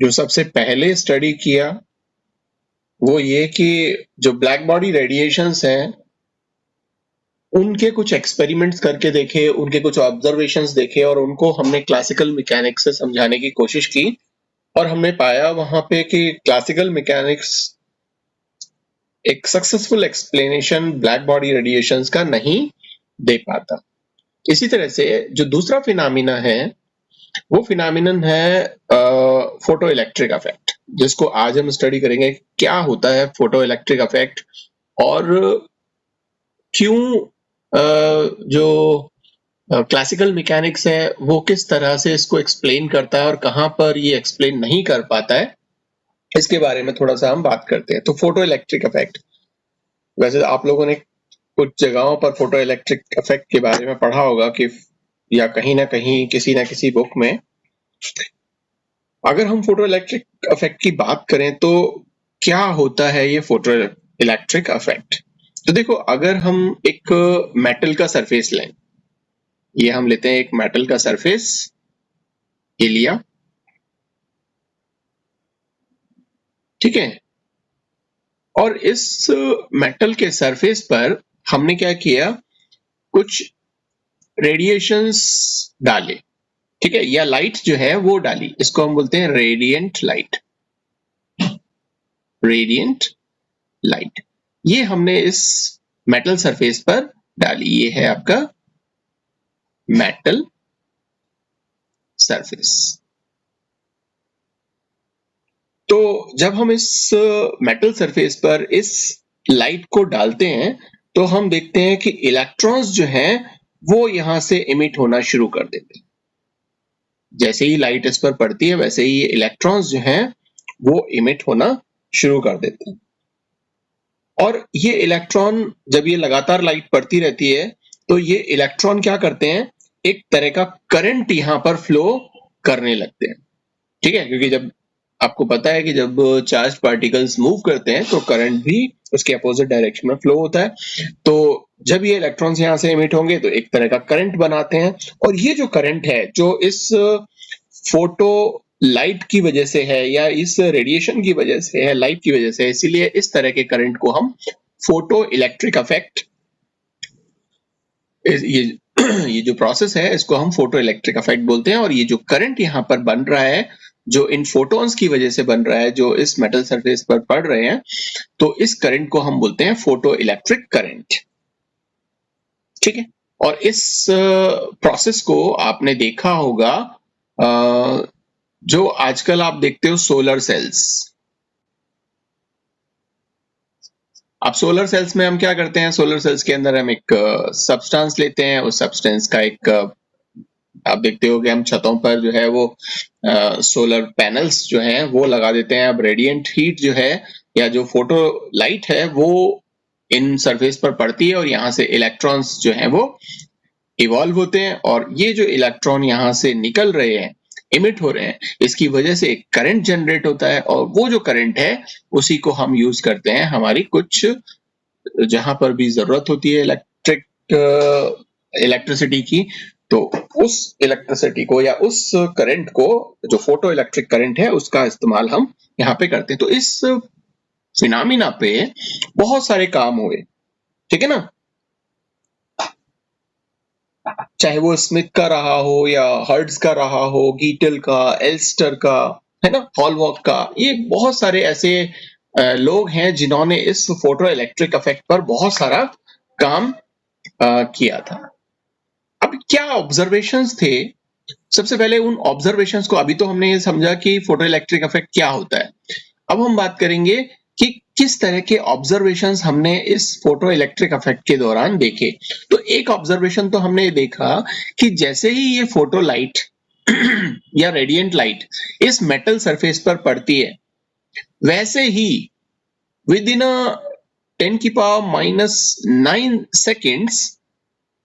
जो सबसे पहले स्टडी किया वो ये कि जो ब्लैक बॉडी रेडिएशंस हैं उनके कुछ एक्सपेरिमेंट्स करके देखे, उनके कुछ ऑब्जर्वेशंस देखे और उनको हमने क्लासिकल मैकेनिक्स से समझाने की कोशिश की और हमने पाया वहां पे कि क्लासिकल मैकेनिक्स एक successful explanation black body radiations का नहीं दे पाता। इसी तरह से जो दूसरा फिनोमिना है वो फिनोमिनन है फोटो इलेक्ट्रिक इफेक्ट, जिसको आज हम स्टडी करेंगे क्या होता है फोटो इलेक्ट्रिक इफेक्ट और क्यों जो क्लासिकल मैकेनिक्स है वो किस तरह से इसको एक्सप्लेन करता है और कहां पर ये एक्सप्लेन नहीं कर पाता है, इसके बारे में थोड़ा सा हम बात करते हैं। तो फोटो इलेक्ट्रिक इफेक्ट, वैसे आप लोगों ने कुछ जगहों पर फोटो इलेक्ट्रिक इफेक्ट के बारे में पढ़ा होगा कि या कहीं ना कहीं किसी ना किसी बुक में। अगर हम फोटो इलेक्ट्रिक इफेक्ट की बात करें तो क्या होता है ये फोटो इलेक्ट्रिक इफेक्ट। तो देखो, अगर हम एक मेटल का सरफेस लें, ये हम लेते हैं एक मेटल का सरफेस, ये लिया, ठीक है, और इस मेटल के सरफेस पर हमने क्या किया, कुछ रेडिएशंस डाले, ठीक है, या लाइट जो है वो डाली, इसको हम बोलते हैं रेडिएंट लाइट। रेडिएंट लाइट ये हमने इस मेटल सरफेस पर डाली, ये है आपका मेटल सरफेस। तो जब हम इस मेटल सरफेस पर इस लाइट को डालते हैं तो हम देखते हैं कि इलेक्ट्रॉन्स जो हैं वो यहां से इमिट होना शुरू कर देते हैं। जैसे ही लाइट इस पर पड़ती है वैसे ही ये इलेक्ट्रॉन्स जो हैं वो इमिट होना शुरू कर देते हैं। और ये इलेक्ट्रॉन, जब ये लगातार लाइट पड़ती रहती है तो ये इलेक्ट्रॉन क्या करते हैं, एक तरह का करंट यहां पर फ्लो करने लगते हैं, ठीक है, क्योंकि जब आपको पता है कि जब चार्ज पार्टिकल्स मूव करते हैं तो करंट भी उसके अपोजिट डायरेक्शन में फ्लो होता है। तो जब ये इलेक्ट्रॉन्स यहां से इमिट होंगे तो एक तरह का करंट बनाते हैं, और ये जो करंट है जो इस फोटो लाइट की वजह से है या इस रेडिएशन की वजह से है, लाइट की वजह से, इसीलिए इस तरह के करंट को हम फोटो इलेक्ट्रिक इफेक्ट, ये ये जो प्रोसेस है इसको हम फोटो इलेक्ट्रिक इफेक्ट बोलते हैं। और ये जो करंट यहाँ पर बन रहा है जो इन फोटॉन्स की वजह से बन रहा है, जो इस मेटल सरफेस पर पड़ रहे हैं, तो इस करंट को हम बोलते हैं फोटो इलेक्ट्रिक करंट, ठीक है। और इस प्रोसेस को आपने देखा होगा, जो आजकल आप देखते हो सोलर सेल्स। अब सोलर सेल्स में हम क्या करते हैं, सोलर सेल्स के अंदर हम एक सब्सटेंस लेते हैं, उस सब्सटेंस का एक आप देखते हो कि हम छतों पर जो है वो सोलर पैनल्स जो हैं वो लगा देते हैं। अब रेडिएंट हीट जो है या जो फोटो लाइट है वो इन सरफेस पर पड़ती है और यहाँ से इलेक्ट्रॉन्स जो हैं वो इवॉल्व होते हैं, और ये जो इलेक्ट्रॉन यहाँ से निकल रहे हैं, इमिट हो रहे हैं, इसकी वजह से एक करंट जनरेट होता है, और वो जो करंट है उसी को हम यूज करते हैं हमारी कुछ जहां पर भी जरूरत होती है इलेक्ट्रिसिटी की, तो उस इलेक्ट्रिसिटी को या उस करंट को, जो फोटो इलेक्ट्रिक करंट है, उसका इस्तेमाल हम यहाँ पे करते हैं। तो इस फिनोमिना पे बहुत सारे काम हुए, ठीक है ना, चाहे वो स्मिथ का रहा हो या हर्ट्ज का रहा हो, गीटल का, एल्स्टर का, है ना, हॉलवॉक का, ये बहुत सारे ऐसे लोग हैं जिन्होंने इस फोटो इलेक्ट्रिक इफेक्ट पर बहुत सारा काम किया था। अब क्या ऑब्जर्वेशंस थे, सबसे पहले उन ऑब्जर्वेशंस को, अभी तो हमने ये समझा कि फोटो इलेक्ट्रिक इफेक्ट क्या होता है, अब हम बात करेंगे कि किस तरह के ऑब्जर्वेशंस हमने इस फोटो इलेक्ट्रिक इफेक्ट के दौरान देखे। तो एक ऑब्जर्वेशन तो हमने देखा कि जैसे ही ये फोटो लाइट या रेडिएंट लाइट इस मेटल सरफेस पर पड़ती है, वैसे ही विद इन 10⁻⁹ सेकेंड्स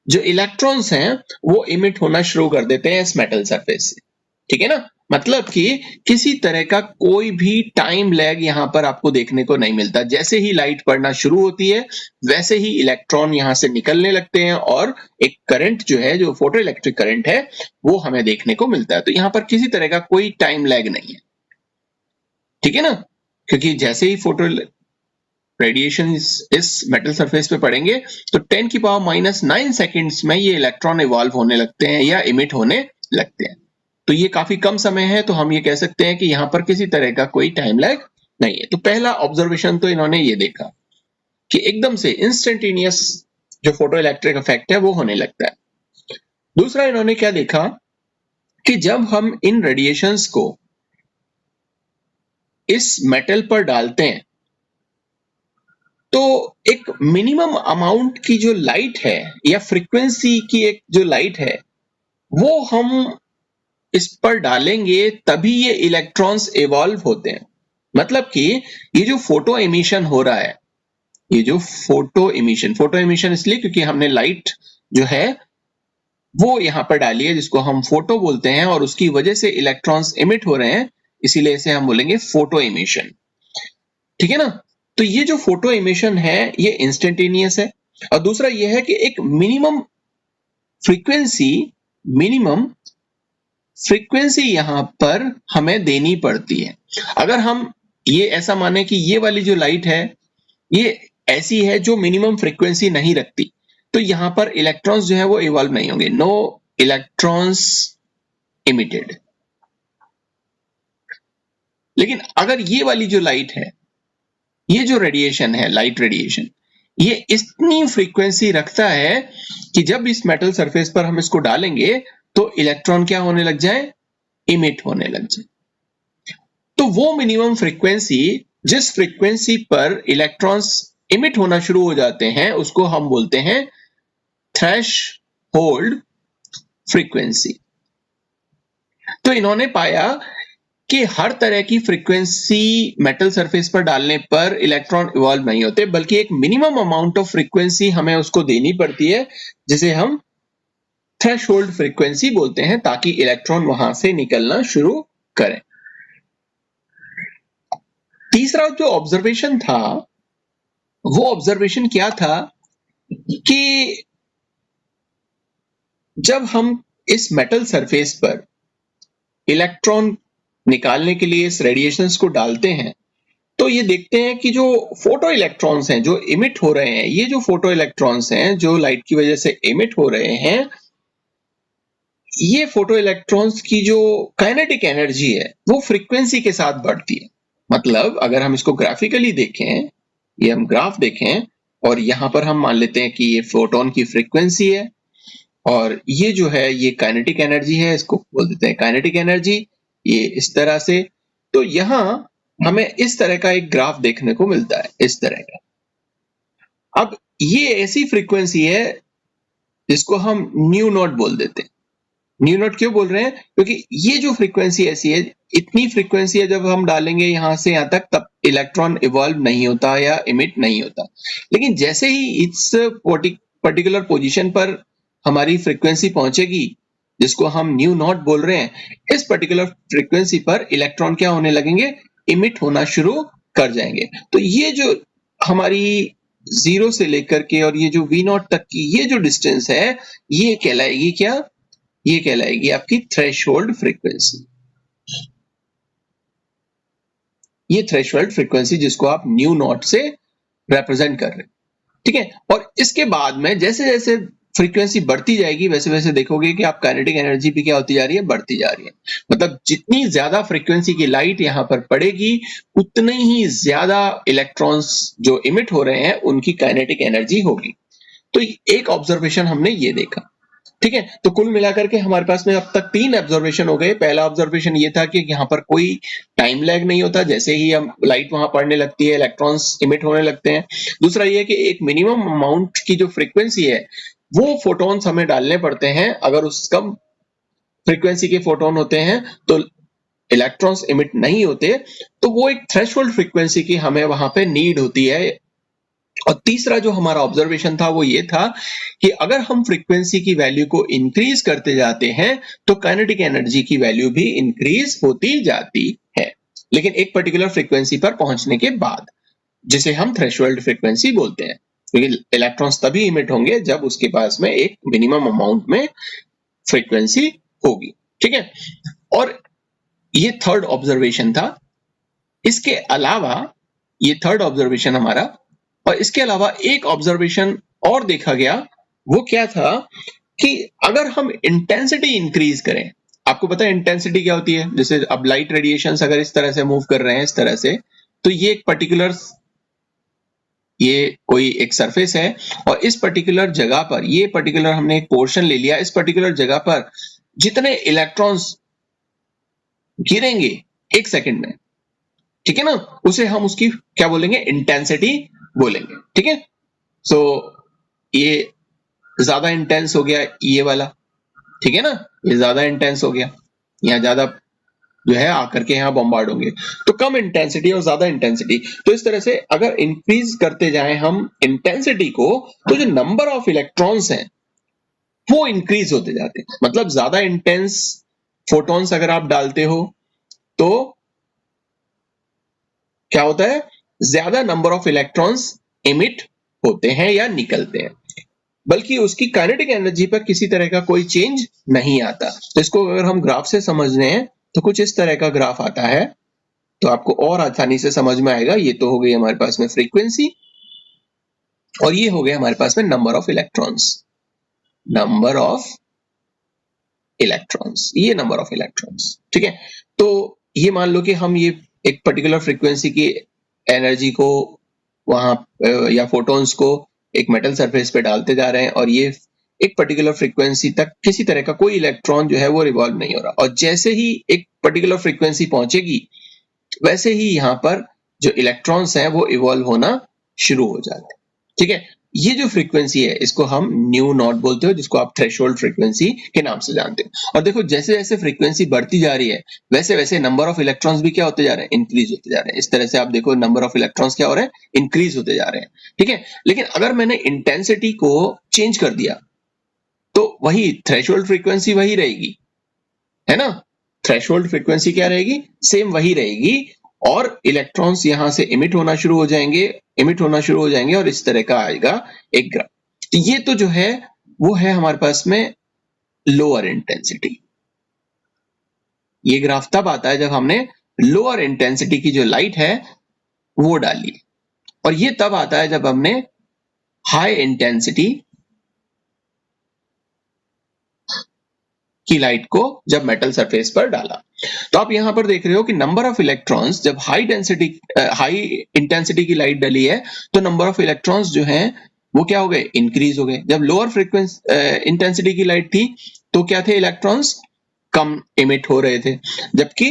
जो इलेक्ट्रॉन्स हैं वो इमिट होना शुरू कर देते हैं इस मेटल सरफेस से, ठीक है ना। मतलब कि किसी तरह का कोई भी टाइम लैग यहां पर आपको देखने को नहीं मिलता। जैसे ही लाइट पड़ना शुरू होती है वैसे ही इलेक्ट्रॉन यहां से निकलने लगते हैं और एक करंट जो है, जो फोटो इलेक्ट्रिक करंट है, वो हमें देखने को मिलता है। तो यहां पर किसी तरह का कोई टाइम लैग नहीं है। ठीक है ना, क्योंकि जैसे ही फोटो रेडिएशन इस मेटल सरफेस पे पड़ेंगे तो 10⁻⁹ सेकेंड्स में ये इलेक्ट्रॉन इवॉल्व होने लगते हैं या इमिट होने लगते हैं। तो ये काफी कम समय है, तो हम ये कह सकते हैं कि यहाँ पर किसी तरह का कोई टाइम लैग नहीं है। तो पहला ऑब्जर्वेशन तो इन्होंने ये देखा कि एकदम से इंस्टेंटेनियस जो फोटो इलेक्ट्रिक इफेक्ट है वो होने लगता है। दूसरा इन्होंने क्या देखा कि जब हम इन रेडिएशंस को इस मेटल पर डालते हैं तो एक मिनिमम अमाउंट की जो लाइट है या फ्रीक्वेंसी की एक जो लाइट है वो हम इस पर डालेंगे तभी ये इलेक्ट्रॉन्स इवॉल्व होते हैं। मतलब कि ये जो फोटो एमिशन हो रहा है, ये जो फोटो एमिशन इसलिए क्योंकि हमने लाइट जो है वो यहां पर डाली है जिसको हम फोटो बोलते हैं और उसकी वजह से इलेक्ट्रॉन्स इमिट हो रहे हैं, इसीलिए इसे हम बोलेंगे फोटो एमिशन। ठीक है ना, तो ये जो फोटो एमिशन है ये इंस्टेंटेनियस है। और दूसरा ये है कि एक मिनिमम फ्रीक्वेंसी यहां पर हमें देनी पड़ती है। अगर हम ये ऐसा माने कि ये वाली जो लाइट है ये ऐसी है जो मिनिमम फ्रीक्वेंसी नहीं रखती, तो यहां पर इलेक्ट्रॉन्स जो है वो इवॉल्व नहीं होंगे, नो इलेक्ट्रॉन्स इमिटेड। लेकिन अगर ये वाली जो लाइट है, ये जो रेडिएशन है, लाइट रेडिएशन, ये इतनी फ्रीक्वेंसी रखता है कि जब इस मेटल सरफेस पर हम इसको डालेंगे तो इलेक्ट्रॉन क्या होने लग जाए, इमिट होने लग जाए। तो वो मिनिमम फ्रीक्वेंसी जिस फ्रीक्वेंसी पर इलेक्ट्रॉन्स इमिट होना शुरू हो जाते हैं उसको हम बोलते हैं थ्रेशहोल्ड फ्रीक्वेंसी। तो इन्होंने पाया कि हर तरह की फ्रीक्वेंसी मेटल सरफेस पर डालने पर इलेक्ट्रॉन इवॉल्व नहीं होते, बल्कि एक मिनिमम अमाउंट ऑफ फ्रीक्वेंसी हमें उसको देनी पड़ती है जिसे हम थ्रेशहोल्ड फ्रीक्वेंसी बोलते हैं, ताकि इलेक्ट्रॉन वहां से निकलना शुरू करें। तीसरा जो ऑब्जर्वेशन था वो ऑब्जर्वेशन क्या था कि जब हम इस मेटल सरफेस पर इलेक्ट्रॉन निकालने के लिए इस रेडिएशंस को डालते हैं तो ये देखते हैं कि जो फोटो इलेक्ट्रॉन्स हैं जो इमिट हो रहे हैं, ये जो फोटो इलेक्ट्रॉन्स हैं जो लाइट की वजह से इमिट हो रहे हैं, ये फोटो इलेक्ट्रॉन्स की जो काइनेटिक एनर्जी है वो फ्रीक्वेंसी के साथ बढ़ती है। मतलब अगर हम इसको ग्राफिकली देखें, ये हम ग्राफ देखें और यहां पर हम मान लेते हैं कि ये फोटोन की फ्रीक्वेंसी है और ये जो है ये काइनेटिक एनर्जी है, इसको बोल देते हैं काइनेटिक एनर्जी, ये इस तरह से। तो यहां हमें इस तरह का एक ग्राफ देखने को मिलता है, इस तरह का। अब ये ऐसी फ्रीक्वेंसी है जिसको हम न्यू नॉट बोल देते हैं। न्यू नॉट क्यों बोल रहे हैं, क्योंकि ये जो फ्रीक्वेंसी ऐसी है, इतनी फ्रीक्वेंसी है जब हम डालेंगे यहां से यहां तक तब इलेक्ट्रॉन इवॉल्व नहीं होता या इमिट नहीं होता। लेकिन जैसे ही इस पर्टिकुलर पोजीशन पर हमारी फ्रीक्वेंसी पहुंचेगी जिसको हम न्यू नॉट बोल रहे हैं, इस पर्टिकुलर फ्रीक्वेंसी पर इलेक्ट्रॉन क्या होने लगेंगे, इमिट होना शुरू कर जाएंगे। तो ये जो हमारी 0 से लेकर के और ये जो V नॉट तक की ये जो डिस्टेंस है, ये कहलाएगी क्या, ये कहलाएगी आपकी थ्रेशहोल्ड फ्रीक्वेंसी। ये थ्रेशहोल्ड फ्रीक्वेंसी जिसको आप न्यू नॉट से रिप्रेजेंट कर रहे हैं। ठीक है, और इसके बाद में जैसे जैसे फ्रीक्वेंसी बढ़ती जाएगी वैसे वैसे देखोगे कि आप काइनेटिक एनर्जी भी क्या होती जा रही है, बढ़ती जा रही है। मतलब जितनी ज्यादा फ्रीक्वेंसी की लाइट यहां पर पड़ेगी उतनी ही ज्यादा इलेक्ट्रॉन्स जो इमिट हो रहे हैं उनकी काइनेटिक एनर्जी होगी। तो एक ऑब्जर्वेशन हमने ये देखा। ठीक है, तो कुल मिलाकर के हमारे पास में अब तक 3 ऑब्जर्वेशन हो गए। पहला ऑब्जर्वेशन ये था कि यहाँ पर कोई टाइम लैग नहीं होता, जैसे ही हम लाइट वहां पड़ने लगती है इलेक्ट्रॉन्स इमिट होने लगते हैं। दूसरा ये कि एक मिनिमम अमाउंट की जो फ्रीक्वेंसी है वो फोटोन्स हमें डालने पड़ते हैं, अगर उस कम फ्रीक्वेंसी के फोटोन होते हैं तो इलेक्ट्रॉन्स इमिट नहीं होते, तो वो एक थ्रेशहोल्ड फ्रीक्वेंसी की हमें वहां पे नीड होती है। और तीसरा जो हमारा ऑब्जर्वेशन था वो ये था कि अगर हम फ्रीक्वेंसी की वैल्यू को इंक्रीज करते जाते हैं तो काइनेटिक एनर्जी की वैल्यू भी इंक्रीज होती जाती है, लेकिन एक पर्टिकुलर फ्रीक्वेंसी पर पहुंचने के बाद, जिसे हम थ्रेशहोल्ड फ्रीक्वेंसी बोलते हैं, क्योंकि इलेक्ट्रॉन्स तभी इमिट होंगे जब उसके पास में एक मिनिमम अमाउंट में फ्रीक्वेंसी होगी। ठीक है, और ये थर्ड ऑब्जर्वेशन था। इसके अलावा ये थर्ड ऑब्जर्वेशन हमारा, और इसके अलावा एक ऑब्जर्वेशन और देखा गया, वो क्या था कि अगर हम इंटेंसिटी इंक्रीज करें, आपको पता है इंटेंसिटी क्या होती है, जैसे अब लाइट रेडिएशंस अगर इस तरह से मूव कर रहे हैं इस तरह से, तो ये एक पर्टिकुलर, ये कोई एक सरफेस है और इस पर्टिकुलर जगह पर, ये पर्टिकुलर हमने एक पोर्शन ले लिया, इस पर्टिकुलर जगह पर जितने इलेक्ट्रॉन्स गिरेंगे एक सेकंड में, ठीक है ना, उसे हम उसकी क्या बोलेंगे, इंटेंसिटी बोलेंगे, ठीक है। सो ये ज्यादा इंटेंस हो गया ये वाला, ठीक है ना, ये ज्यादा इंटेंस हो गया, यहाँ ज्यादा जो है आकर के यहाँ बॉम्बार्ड होंगे, तो कम इंटेंसिटी और ज्यादा इंटेंसिटी, तो इस तरह से अगर इंक्रीज करते जाएं हम इंटेंसिटी को, तो जो नंबर ऑफ इलेक्ट्रॉन्स हैं वो इंक्रीज होते जाते हैं। मतलब ज्यादा इंटेंस फोटॉन्स अगर आप डालते हो तो क्या होता है, ज्यादा नंबर ऑफ इलेक्ट्रॉन्स इमिट होते हैं या निकलते हैं, बल्कि उसकी काइनेटिक एनर्जी पर किसी तरह का कोई चेंज नहीं आता। तो इसको अगर हम ग्राफ से समझ रहे हैं तो कुछ इस तरह का ग्राफ आता है, तो आपको और आसानी से समझ में आएगा। ये तो हो गई हमारे पास में फ्रीक्वेंसी, और ये हो गया हमारे पास में number of electrons, number of electrons, ये नंबर ऑफ इलेक्ट्रॉन्स, ठीक है। तो ये मान लो कि हम ये एक पर्टिकुलर फ्रीक्वेंसी की एनर्जी को वहां या फोटॉन्स को एक मेटल सरफेस पे डालते जा रहे हैं, और ये एक पर्टिकुलर फ्रीक्वेंसी तक किसी तरह का कोई इलेक्ट्रॉन जो है वो रिवॉल्व नहीं हो रहा, और जैसे ही एक पर्टिकुलर फ्रीक्वेंसी पहुंचेगी वैसे ही यहाँ पर जो इलेक्ट्रॉन्स हैं वो इवॉल्व होना शुरू हो जाते हैं, ठीक है। ये जो फ्रीक्वेंसी है इसको हम न्यू नॉट बोलते हो, जिसको आप थ्रेशोल्ड फ्रीक्वेंसी के नाम से जानते हो। और देखो जैसे जैसे फ्रीक्वेंसी बढ़ती जा रही है वैसे वैसे नंबर ऑफ इलेक्ट्रॉन्स भी क्या होते जा रहे हैं, इंक्रीज होते जा रहे हैं। इस तरह से आप देखो नंबर ऑफ इलेक्ट्रॉन्स क्या हो रहे हैं, इंक्रीज होते जा रहे हैं, ठीक है। लेकिन अगर मैंने इंटेंसिटी को चेंज कर दिया तो वही थ्रेशोल्ड फ्रीक्वेंसी वही रहेगी, है ना, थ्रेशोल्ड फ्रीक्वेंसी क्या रहेगी, सेम वही रहेगी, और इलेक्ट्रॉन्स यहां से इमिट होना शुरू हो जाएंगे, और इस तरह का आएगा एक ग्राफ। तो ये तो जो है वो है हमारे पास में लोअर इंटेंसिटी। ये ग्राफ तब आता है जब हमने लोअर इंटेंसिटी की जो लाइट है वो डाली, और ये तब आता है जब हमने हाई इंटेंसिटी की लाइट को जब मेटल सरफेस पर डाला। तो आप यहां पर देख रहे हो कि नंबर ऑफ इलेक्ट्रॉन्स, जब हाई इंटेंसिटी की लाइट डली है तो नंबर ऑफ इलेक्ट्रॉन्स जो हैं वो क्या हो गए, इंक्रीज हो गए। जब लोअर फ्रीक्वेंसी इंटेंसिटी की लाइट थी तो क्या थे, इलेक्ट्रॉन्स कम इमिट हो रहे थे, जबकि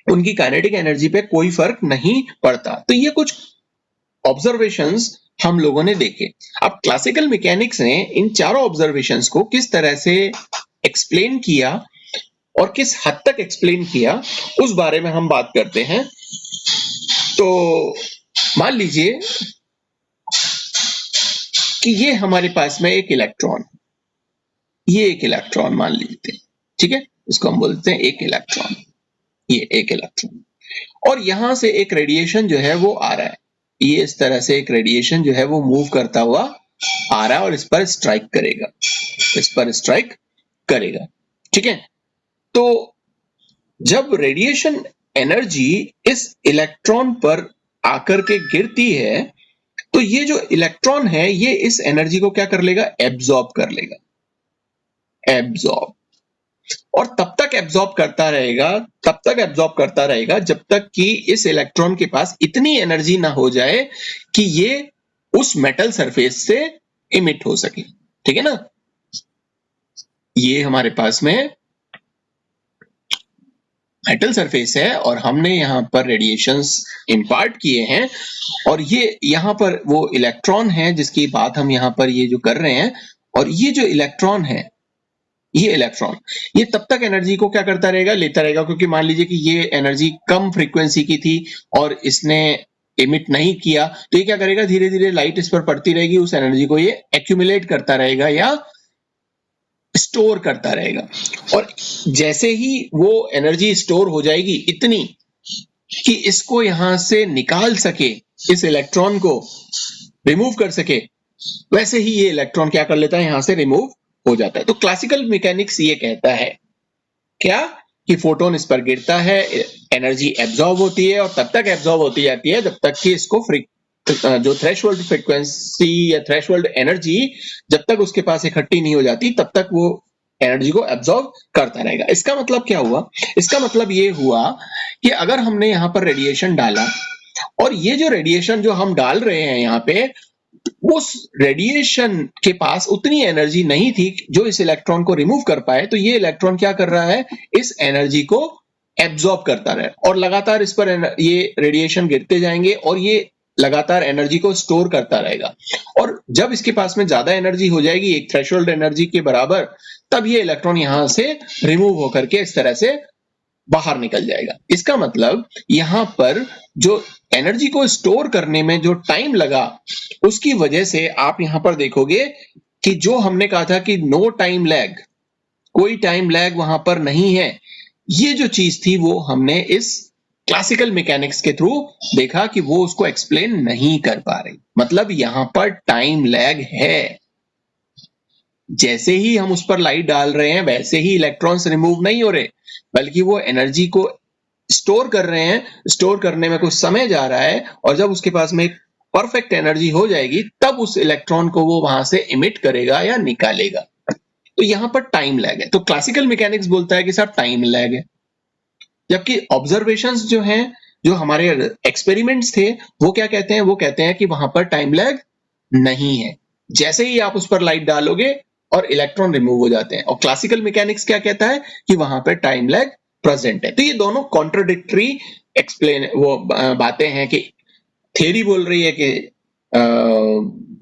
उनकी काइनेटिक एनर्जी पे कोई फर्क नहीं पड़ता। तो ये कुछ ऑब्जर्वेशंस हम लोगों ने देखे। अब क्लासिकल मैकेनिक्स ने इन चारों ऑब्जर्वेशंस को किस तरह से एक्सप्लेन किया और किस हद तक एक्सप्लेन किया उस बारे में हम बात करते हैं। तो मान लीजिए कि ये हमारे पास में एक इलेक्ट्रॉन, ये एक इलेक्ट्रॉन मान लीजिए, ठीक है, इसको हम बोलते हैं एक इलेक्ट्रॉन, ये एक इलेक्ट्रॉन, और यहां से एक रेडिएशन जो है वो आ रहा है, ये इस तरह से एक रेडिएशन जो है वो मूव करता हुआ आ रहा है और इस पर स्ट्राइक करेगा, इस पर स्ट्राइक करेगा, ठीक है। तो जब रेडिएशन एनर्जी इस इलेक्ट्रॉन पर आकर के गिरती है तो ये जो इलेक्ट्रॉन है ये इस एनर्जी को क्या कर लेगा, एब्जॉर्ब कर लेगा, एब्जॉर्ब, और तब तक एब्जॉर्ब करता रहेगा जब तक कि इस इलेक्ट्रॉन के पास इतनी एनर्जी ना हो जाए कि ये उस मेटल सरफेस से इमिट हो सके, ठीक है ना। ये हमारे पास में मेटल सरफेस है और हमने यहां पर रेडिएशंस इंपार्ट किए हैं, और ये यहां पर वो इलेक्ट्रॉन है जिसकी बात हम यहां पर ये जो कर रहे हैं, और ये जो इलेक्ट्रॉन है, ये इलेक्ट्रॉन ये तब तक एनर्जी को क्या करता रहेगा, लेता रहेगा, क्योंकि मान लीजिए कि ये एनर्जी कम फ्रीक्वेंसी की थी और इसने इमिट नहीं किया, तो ये क्या करेगा, धीरे धीरे लाइट इस पर पड़ती रहेगी, उस एनर्जी को ये एक्यूमुलेट करता रहेगा या स्टोर करता रहेगा, और जैसे ही वो एनर्जी स्टोर हो जाएगी इतनी कि इसको यहां से निकाल सके, इस इलेक्ट्रॉन को रिमूव कर सके, वैसे ही ये इलेक्ट्रॉन क्या कर लेता है, यहां से रिमूव हो जाता है। तो क्लासिकल मैकेनिक्स ये कहता है क्या, कि फोटोन इस पर गिरता है, एनर्जी एब्जॉर्ब होती है और तब तक एब्जॉर्ब होती जाती है जब तक कि इसको जो थ्रेशोल्ड फ्रीक्वेंसी या थ्रेशोल्ड एनर्जी जब तक उसके पास इकट्ठी नहीं हो जाती तब तक वो एनर्जी को एब्जॉर्ब करता रहेगा। इसका मतलब क्या हुआ? इसका मतलब ये हुआ कि अगर हमने यहाँ पर रेडिएशन डाला और ये जो रेडिएशन जो हम डाल रहे हैं यहाँ पे, उस रेडिएशन के पास उतनी एनर्जी नहीं थी जो इस इलेक्ट्रॉन को रिमूव कर पाए, तो ये इलेक्ट्रॉन क्या कर रहा है? इस एनर्जी को एब्जॉर्ब करता रहा और लगातार इस पर ये रेडिएशन गिरते जाएंगे और ये लगातार एनर्जी को स्टोर करता रहेगा। और जब इसके पास में ज्यादा एनर्जी हो जाएगी एक थ्रेशोल्ड एनर्जी के बराबर, तब ये इलेक्ट्रॉन यहां से रिमूव होकर के इस तरह से बाहर निकल जाएगा। इसका मतलब यहां पर जो एनर्जी को स्टोर करने में जो टाइम लगा, उसकी वजह से आप यहां पर देखोगे कि जो हमने कहा था कि नो टाइम लैग, कोई टाइम लैग वहां पर नहीं है, ये जो चीज थी वो हमने इस क्लासिकल मैकेनिक्स के थ्रू देखा कि वो उसको एक्सप्लेन नहीं कर पा रही। मतलब यहां पर टाइम लैग है। जैसे ही हम उस पर लाइट डाल रहे हैं वैसे ही इलेक्ट्रॉन्स रिमूव नहीं हो रहे, बल्कि वो एनर्जी को स्टोर कर रहे हैं। स्टोर करने में कुछ समय जा रहा है और जब उसके पास में एक परफेक्ट एनर्जी हो जाएगी तब उस इलेक्ट्रॉन को वो वहां से इमिट करेगा या निकालेगा। तो यहां पर टाइम लैग है। तो क्लासिकल मैकेनिक्स बोलता है कि साहब टाइम लैग है, जबकि ऑब्जर्वेशंस जो हैं, जो हमारे एक्सपेरिमेंट्स थे, वो क्या कहते हैं? वो कहते हैं कि वहां पर टाइम लैग नहीं है। जैसे ही आप उस पर लाइट डालोगे और इलेक्ट्रॉन रिमूव हो जाते हैं। और क्लासिकल मैकेनिक्स क्या कहता है कि वहां पर टाइम लैग प्रेजेंट है। तो ये दोनों कॉन्ट्राडिक्टरी एक्सप्लेन वो बातें हैं कि थियरी बोल रही है कि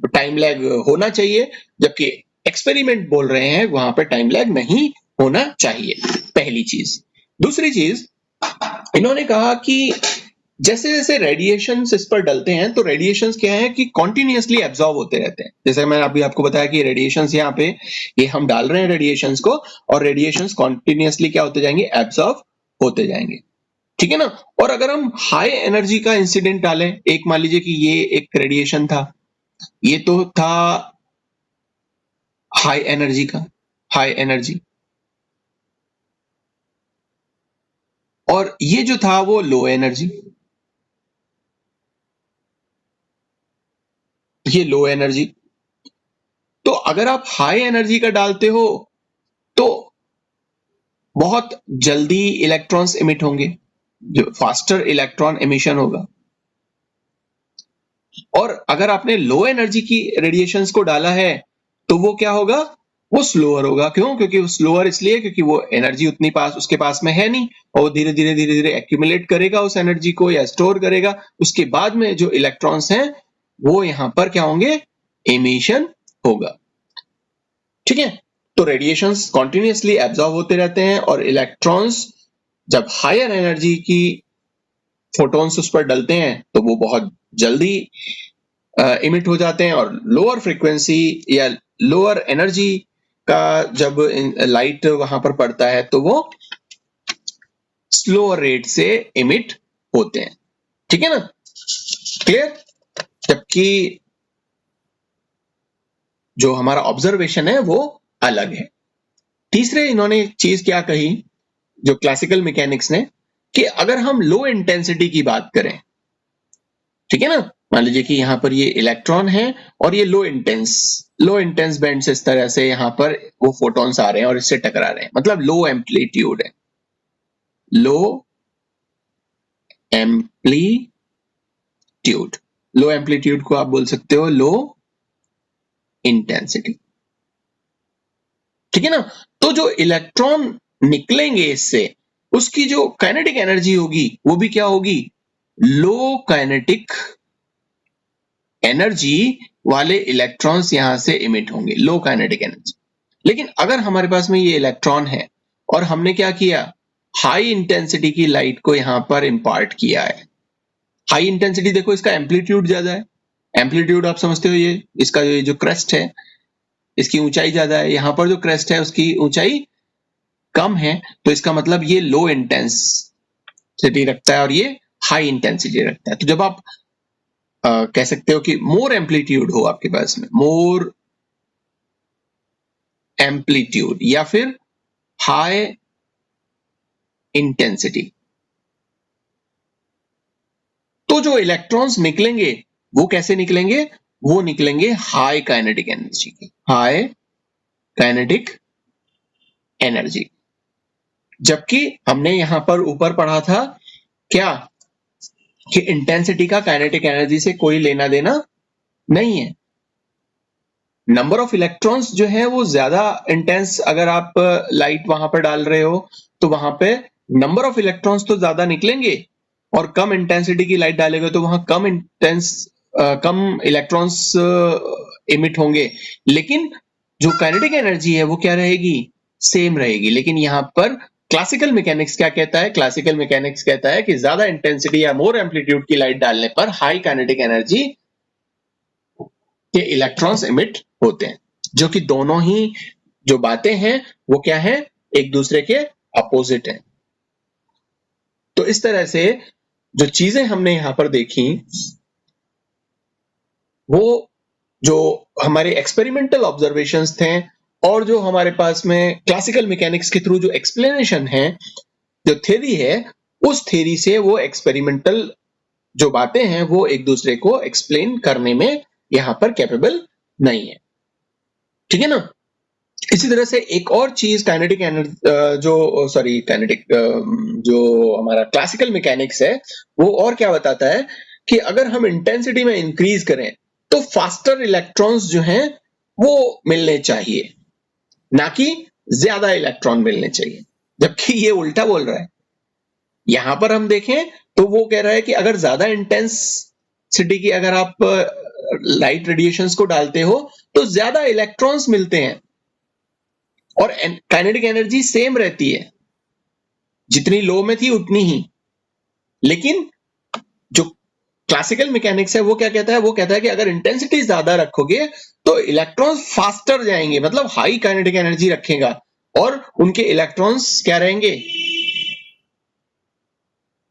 टाइम लैग होना चाहिए, जबकि एक्सपेरिमेंट बोल रहे हैं वहां पर टाइम लैग नहीं होना चाहिए। पहली चीज। दूसरी चीज, इन्होंने कहा कि जैसे जैसे रेडिएशन इस पर डलते हैं तो रेडिएशंस क्या है कि कॉन्टिन्यूसली एब्जॉर्ब होते रहते हैं। जैसे मैंने अभी आपको बताया कि रेडिएशंस यहाँ पे ये हम डाल रहे हैं रेडिएशंस को, और रेडिएशंस कॉन्टिन्यूसली क्या होते जाएंगे? एब्जॉर्ब होते जाएंगे। ठीक है ना? और अगर हम हाई एनर्जी का इंसिडेंट डालें, एक मान लीजिए कि ये एक रेडिएशन था, ये तो था हाई एनर्जी का, हाई एनर्जी, और ये जो था वो लो एनर्जी, ये लो एनर्जी। तो अगर आप हाई एनर्जी का डालते हो तो बहुत जल्दी इलेक्ट्रॉन्स इमिट होंगे, जो फास्टर इलेक्ट्रॉन एमिशन होगा। और अगर आपने लो एनर्जी की रेडिएशंस को डाला है तो वो क्या होगा? वो स्लोअर होगा। क्यों? क्योंकि वो स्लोअर इसलिए क्योंकि वो एनर्जी उतनी पास उसके पास में है नहीं, और वो धीरे धीरे धीरे धीरे एक्यूमुलेट करेगा उस एनर्जी को या स्टोर करेगा। उसके बाद में जो इलेक्ट्रॉन्स हैं वो यहां पर क्या होंगे? एमिशन होगा। ठीक है? तो रेडिएशंस कॉन्टिन्यूसली एब्जॉर्ब होते रहते हैं और इलेक्ट्रॉन्स जब हायर एनर्जी की फोटॉन्स उस पर डलते हैं तो वो बहुत जल्दी इमिट हो जाते हैं, और लोअर फ्रीक्वेंसी या लोअर एनर्जी का जब लाइट वहां पर पड़ता है तो वो स्लोअर रेट से इमिट होते हैं। ठीक है ना? क्लियर? जबकि जो हमारा ऑब्जर्वेशन है वो अलग है। तीसरे इन्होंने चीज क्या कही जो क्लासिकल मैकेनिक्स ने, कि अगर हम लो इंटेंसिटी की बात करें, ठीक है ना, मान लीजिए कि यहां पर ये इलेक्ट्रॉन है और ये लो इंटेंस बैंड से इस तरह से यहां पर वो फोटॉन्स आ रहे हैं और इससे टकरा रहे हैं, मतलब लो एम्पलीट्यूड है, लो एम्पलीट्यूड। लो एम्पलीट्यूड को आप बोल सकते हो लो इंटेंसिटी। ठीक है ना? तो जो इलेक्ट्रॉन निकलेंगे इससे, उसकी जो काइनेटिक एनर्जी होगी वो भी क्या होगी? लो काइनेटिक एनर्जी वाले इलेक्ट्रॉन्स यहां से इमिट होंगे, लो काइनेटिक एनर्जी। लेकिन अगर हमारे पास में ये इलेक्ट्रॉन है और हमने क्या किया? हाई इंटेंसिटी की लाइट को यहां पर इंपार्ट किया है। हाई इंटेंसिटी देखो, इसका एम्पलीट्यूड ज्यादा है। एम्पलीट्यूड आप समझते हो, ये इसका ये जो क्रेस्ट है इसकी ऊंचाई ज्यादा है, यहां पर जो क्रेस्ट है उसकी ऊंचाई कम है, तो इसका मतलब ये लो इंटेंसिटी रखता है और ये हाई इंटेंसिटी रखता है। तो जब आप कह सकते हो कि मोर एम्पलीट्यूड हो आपके पास में, मोर एम्पलीट्यूड या फिर हाई इंटेंसिटी, तो जो इलेक्ट्रॉन्स निकलेंगे वो कैसे निकलेंगे? वो निकलेंगे हाई काइनेटिक एनर्जी के, हाई काइनेटिक एनर्जी। जबकि हमने यहां पर ऊपर पढ़ा था क्या कि इंटेंसिटी का काइनेटिक एनर्जी से कोई लेना देना नहीं है। नंबर ऑफ इलेक्ट्रॉन्स जो है वो ज्यादा इंटेंस, अगर आप लाइट वहां पर डाल रहे हो तो वहां पे नंबर ऑफ इलेक्ट्रॉन्स तो ज्यादा निकलेंगे, और कम इंटेंसिटी की लाइट डालेंगे तो वहां कम इलेक्ट्रॉन्स इमिट होंगे, लेकिन जो काइनेटिक एनर्जी है वो क्या रहेगी? सेम रहेगी। लेकिन यहां पर क्लासिकल मैकेनिक्स क्या कहता है? क्लासिकल मैकेनिक्स कहता है कि ज्यादा इंटेंसिटी या मोर एम्पलीट्यूड की लाइट डालने पर हाई काइनेटिक एनर्जी के इलेक्ट्रॉन्स इमिट होते हैं, जो कि दोनों ही जो बातें हैं वो क्या है? एक दूसरे के अपोजिट है। तो इस तरह से जो चीजें हमने यहां पर देखी वो जो हमारे एक्सपेरिमेंटल ऑब्जर्वेशंस थे, और जो हमारे पास में क्लासिकल मैकेनिक्स के थ्रू जो एक्सप्लेनेशन है, जो थ्योरी है, उस थ्योरी से वो एक्सपेरिमेंटल जो बातें हैं वो एक दूसरे को एक्सप्लेन करने में यहां पर कैपेबल नहीं है। ठीक है ना? इसी तरह से एक और चीज काइनेटिक जो हमारा क्लासिकल मैकेनिक्स है वो और क्या बताता है कि अगर हम इंटेंसिटी में इंक्रीज करें तो फास्टर इलेक्ट्रॉन्स जो हैं वो मिलने चाहिए, ना कि ज्यादा इलेक्ट्रॉन मिलने चाहिए। जबकि ये उल्टा बोल रहा है। यहां पर हम देखें तो वो कह रहा है कि अगर ज्यादा इंटेंसिटी की अगर आप लाइट रेडिएशंस को डालते हो तो ज्यादा इलेक्ट्रॉन्स मिलते हैं, और काइनेटिक एनर्जी सेम रहती है, जितनी लो में थी उतनी ही। लेकिन जो क्लासिकल मैकेनिक्स है वो क्या कहता है? वो कहता है कि अगर इंटेंसिटी ज्यादा रखोगे तो इलेक्ट्रॉन्स फास्टर जाएंगे, मतलब हाई काइनेटिक एनर्जी रखेगा, और उनके इलेक्ट्रॉन्स क्या रहेंगे?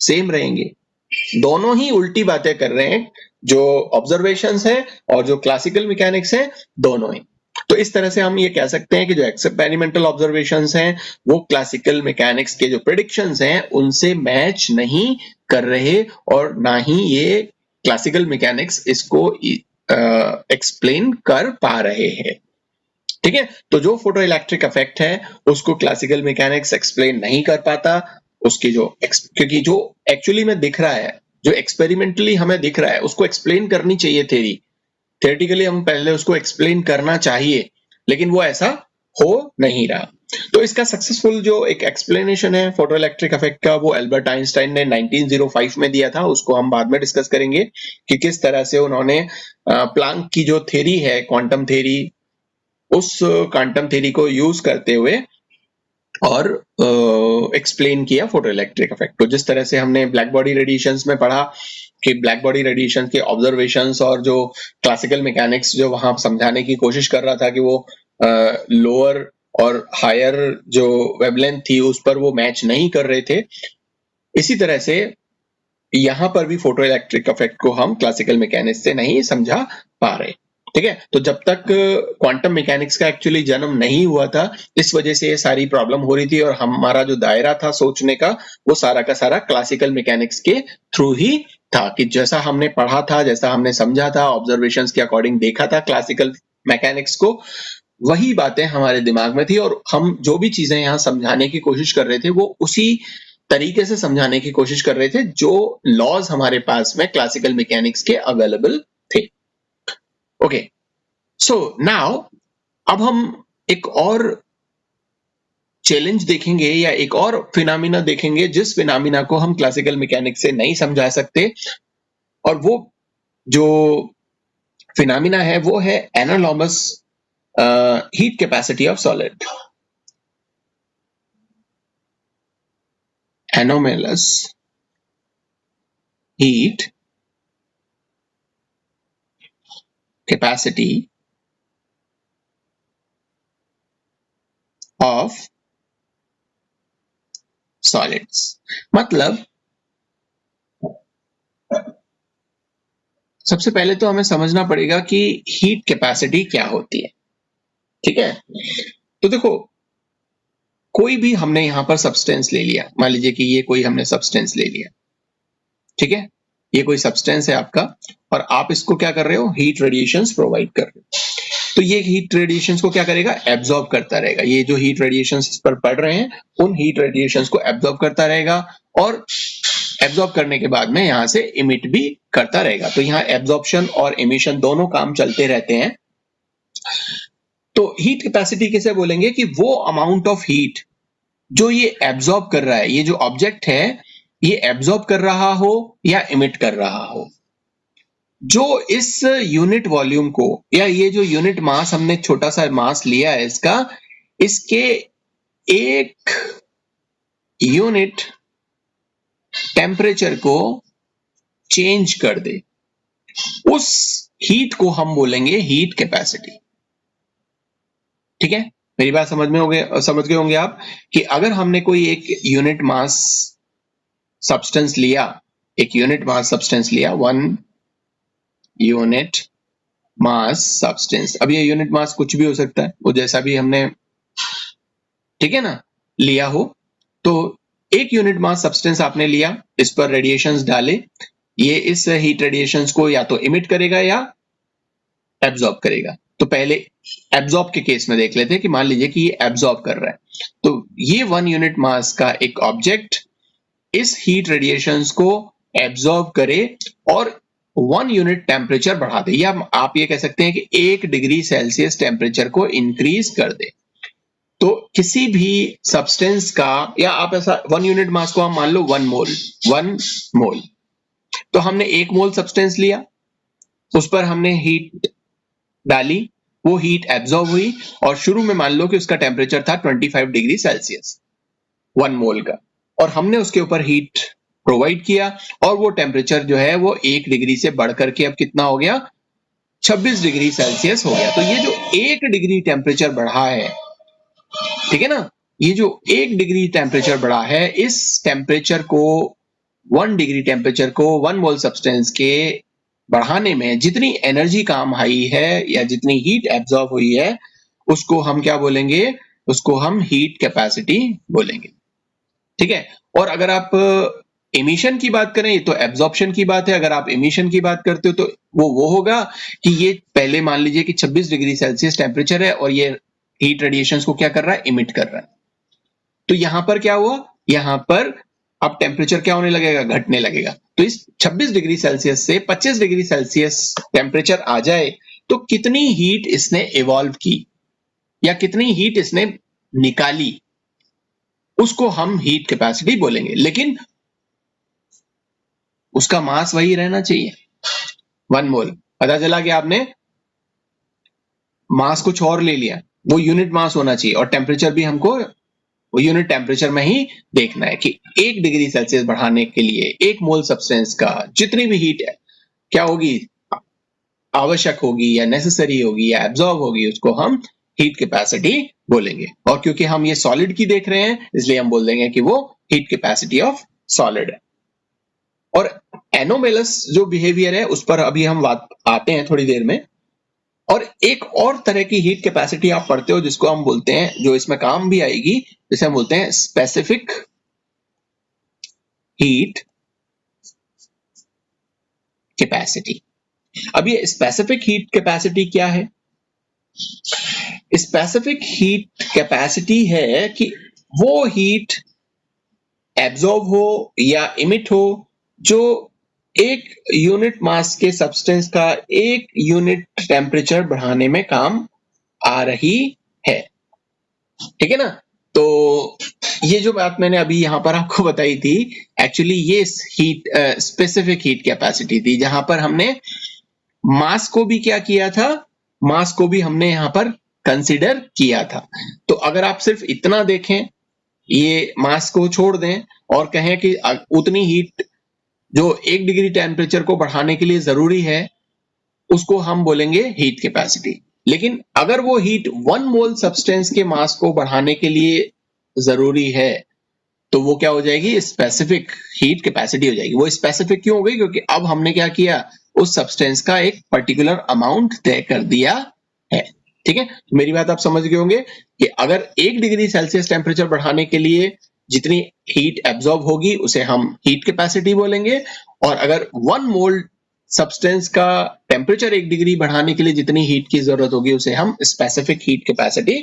सेम रहेंगे। दोनों ही उल्टी बातें कर रहे हैं, जो ऑब्जर्वेशंस है और जो क्लासिकल मैकेनिक्स है, दोनों ही। तो इस तरह से हम ये कह सकते हैं कि जो एक्सपेरिमेंटल ऑब्जर्वेशंस हैं वो क्लासिकल मैकेनिक्स के जो प्रेडिक्शंस हैं उनसे मैच नहीं कर रहे, और ना ही ये क्लासिकल मैकेनिक्स इसको एक्सप्लेन कर पा रहे हैं। ठीक है? तो जो फोटो इलेक्ट्रिक इफेक्ट है उसको क्लासिकल मैकेनिक्स एक्सप्लेन नहीं कर पाता, उसकी क्योंकि जो एक्चुअली में दिख रहा है, जो एक्सपेरिमेंटली हमें दिख रहा है, उसको एक्सप्लेन करनी चाहिए थियोरेटिकली हम पहले उसको एक्सप्लेन करना चाहिए, लेकिन वो ऐसा हो नहीं रहा। तो इसका सक्सेसफुल जो एक एक्सप्लेनेशन है फोटो इलेक्ट्रिक इफेक्ट का, वो एल्बर्ट आइंस्टाइन ने 1905 में दिया था। उसको हम बाद में डिस्कस करेंगे कि किस तरह से उन्होंने प्लांक की जो थ्योरी है, क्वांटम थ्योरी, उस क्वांटम थ्योरी को यूज करते हुए और एक्सप्लेन किया फोटो इलेक्ट्रिक इफेक्ट को। जिस तरह से हमने ब्लैक बॉडी रेडिएशंस में पढ़ा कि ब्लैक बॉडी रेडिएशन के ऑब्जर्वेशंस और जो क्लासिकल मैकेनिक्स जो वहां समझाने की कोशिश कर रहा था कि वो लोअर और हायर जो वेवलेंथ थी उस पर वो मैच नहीं कर रहे थे, इसी तरह से यहां पर भी फोटो इलेक्ट्रिक इफेक्ट को हम क्लासिकल मैकेनिक्स से नहीं समझा पा रहे। ठीक है? तो जब तक क्वांटम मैकेनिक्स का एक्चुअली जन्म नहीं हुआ था, इस वजह से ये सारी प्रॉब्लम हो रही थी, और हमारा जो दायरा था सोचने का वो सारा का सारा क्लासिकल मैकेनिक्स के थ्रू ही था, कि जैसा हमने पढ़ा था, जैसा हमने समझा था, ऑब्जर्वेशंस के अकॉर्डिंग देखा था क्लासिकल मैकेनिक्स को, वही बातें हमारे दिमाग में थी, और हम जो भी चीजें यहाँ समझाने की कोशिश कर रहे थे वो उसी तरीके से समझाने की कोशिश कर रहे थे जो लॉज हमारे पास में क्लासिकल मैकेनिक्स के अवेलेबल थे। ओके, सो नाउ अब हम एक और चैलेंज देखेंगे या एक और फिनोमिना देखेंगे जिस फिनोमिना को हम क्लासिकल मैकेनिक्स से नहीं समझा सकते, और वो जो फिनोमिना है वो है anomalous heat capacity of solid. Anomalous heat capacity of solids। मतलब सबसे पहले तो हमें समझना पड़ेगा कि हीट कैपेसिटी क्या होती है। ठीक है? तो देखो, कोई भी हमने यहां पर सब्सटेंस ले लिया, मान लीजिए कि ये कोई हमने सब्सटेंस ले लिया, ठीक है? ये कोई सब्सटेंस है आपका और आप इसको क्या कर रहे हो, हीट रेडिएशंस प्रोवाइड कर रहे हो, तो ये हीट रेडिएशंस को क्या करेगा, एब्जॉर्ब करता रहेगा। ये जो हीट रेडिएशंस इस पर पड़ रहे हैं उन हीट रेडिएशंस को एब्जॉर्ब करता रहेगा और एब्जॉर्ब करने के बाद में यहां से इमिट भी करता रहेगा। तो यहाँ एब्जॉर्प्शन और इमिशन दोनों काम चलते रहते हैं। तो हीट कैपेसिटी किसे बोलेंगे कि वो अमाउंट ऑफ हीट जो ये एब्जॉर्ब कर रहा है, ये जो ऑब्जेक्ट है ये एब्जॉर्ब कर रहा हो या इमिट कर रहा हो, जो इस यूनिट वॉल्यूम को या ये जो यूनिट मास हमने छोटा सा मास लिया है इसका, इसके एक यूनिट टेम्परेचर को चेंज कर दे, उस हीट को हम बोलेंगे हीट कैपेसिटी। ठीक है, मेरी बात समझ गए होंगे आप कि अगर हमने कोई एक यूनिट मास सब्सटेंस लिया, एक यूनिट मास सब्सटेंस लिया, 1 यूनिट मास सब्सटेंस, अब ये यूनिट मास कुछ भी हो सकता है, वो जैसा भी हमने, ठीक है ना, लिया हो, तो एक यूनिट मास सब्सटेंस आपने लिया, इस पर रेडिएशंस डाले, ये इस हीट रेडिएशंस को या तो इमिट करेगा या एब्जॉर्ब करेगा। तो पहले एब्जॉर्ब के केस में देख लेते हैं कि मान लीजिए कि ये एब्जॉर्ब कर रहा है, तो ये 1 यूनिट मास का एक ऑब्जेक्ट इस हीट रेडिएशंस को एब्जॉर्ब करे और 1 यूनिट टेम्परेचर बढ़ा दे, या आप ये कह सकते हैं कि 1 डिग्री सेल्सियस टेम्परेचर को इंक्रीज कर दे। तो किसी भी सब्सटेंस का, या आप ऐसा 1 यूनिट मास को हम मान लो 1 मोल, तो हमने 1 मोल सब्सटेंस लिया, उस पर हमने हीट डाली, वो हीट एब्जॉर्ब हुई और शुरू में मान लो कि उसका टेम्परेचर था 25 डिग्री सेल्सियस 1 मोल का, और हमने उसके ऊपर हीट प्रोवाइड किया और वो टेम्परेचर जो है वो 1 डिग्री से बढ़ करके अब कितना हो गया, 26 डिग्री सेल्सियस हो गया। तो ये जो 1 डिग्री टेम्परेचर बढ़ा है, ठीक है ना, ये जो 1 डिग्री टेम्परेचर बढ़ा है, इस टेम्परेचर को 1 डिग्री टेम्परेचर को 1 मोल सब्सटेंस के बढ़ाने में जितनी एनर्जी काम आई है या जितनी हीट एब्जॉर्ब हुई है, उसको हम क्या बोलेंगे, उसको हम हीट कैपेसिटी बोलेंगे। ठीक है, और अगर आप एमिशन की बात करें तो एब्जॉर्प्शन की बात है, अगर आप एमिशन की बात करते हो तो वो होगा कि ये पहले मान लीजिए कि 26 डिग्री सेल्सियस टेम्परेचर है और ये हीट रेडिएशंस को क्या कर रहा है, इमिट कर रहा है। तो यहां पर क्या हुआ, यहां पर अब टेम्परेचर क्या होने लगेगा, घटने लगेगा। तो इस 26 डिग्री सेल्सियस से 25 डिग्री सेल्सियस टेम्परेचर आ जाए तो कितनी हीट इसने इवॉल्व की या कितनी हीट इसने निकाली, उसको हम हीट कैपेसिटी बोलेंगे। लेकिन उसका मास वही रहना चाहिए, 1 मोल। पता चला कि आपने मास कुछ और ले लिया, वो यूनिट मास होना चाहिए और टेम्परेचर भी हमको वो यूनिट टेम्परेचर में ही देखना है कि 1 डिग्री सेल्सियस बढ़ाने के लिए 1 मोल सब्सटेंस का जितनी भी हीट है क्या होगी, आवश्यक होगी या नेसेसरी होगी या एब्जॉर्ब होगी, उसको हम हीट कैपेसिटी बोलेंगे। और क्योंकि हम ये सॉलिड की देख रहे हैं इसलिए हम बोल देंगे कि वो हीट कैपेसिटी ऑफ सॉलिड है। और एनोमेलस जो बिहेवियर है उस पर अभी हम बात आते हैं थोड़ी देर में। और एक और तरह की हीट कैपेसिटी आप पढ़ते हो जिसको हम बोलते हैं, जो इसमें काम भी आएगी, जिसे हम बोलते हैं स्पेसिफिक हीट कैपेसिटी। अब ये स्पेसिफिक हीट कैपेसिटी क्या है? स्पेसिफिक हीट कैपेसिटी है कि वो हीट एब्जॉर्ब हो या इमिट हो जो एक यूनिट मास के सब्सटेंस का 1 यूनिट टेम्परेचर बढ़ाने में काम आ रही है। ठीक है ना, तो ये जो बात मैंने अभी यहां पर आपको बताई थी, एक्चुअली ये हीट स्पेसिफिक हीट कैपेसिटी थी, जहां पर हमने मास को भी क्या किया था, मास को भी हमने यहां पर कंसीडर किया था। तो अगर आप सिर्फ इतना देखें, ये मास को छोड़ दें और कहें कि उतनी हीट जो 1 डिग्री टेम्परेचर को बढ़ाने के लिए जरूरी है, उसको हम बोलेंगे हीट कैपेसिटी। लेकिन अगर वो हीट 1 मोल सब्सटेंस के मास को बढ़ाने के लिए जरूरी है तो वो क्या हो जाएगी, स्पेसिफिक हीट कैपेसिटी हो जाएगी। वो स्पेसिफिक क्यों हो गई, क्योंकि अब हमने क्या किया, उस सब्सटेंस का एक पर्टिकुलर अमाउंट तय कर दिया है। ठीक है, मेरी बात आप समझ गए होंगे कि अगर 1 डिग्री सेल्सियस टेम्परेचर बढ़ाने के लिए जितनी हीट एब्जॉर्ब होगी उसे हम हीट कैपेसिटी बोलेंगे, और अगर 1 मोल सब्सटेंस का टेम्परेचर 1 डिग्री बढ़ाने के लिए जितनी हीट की जरूरत होगी उसे हम स्पेसिफिक हीट कैपेसिटी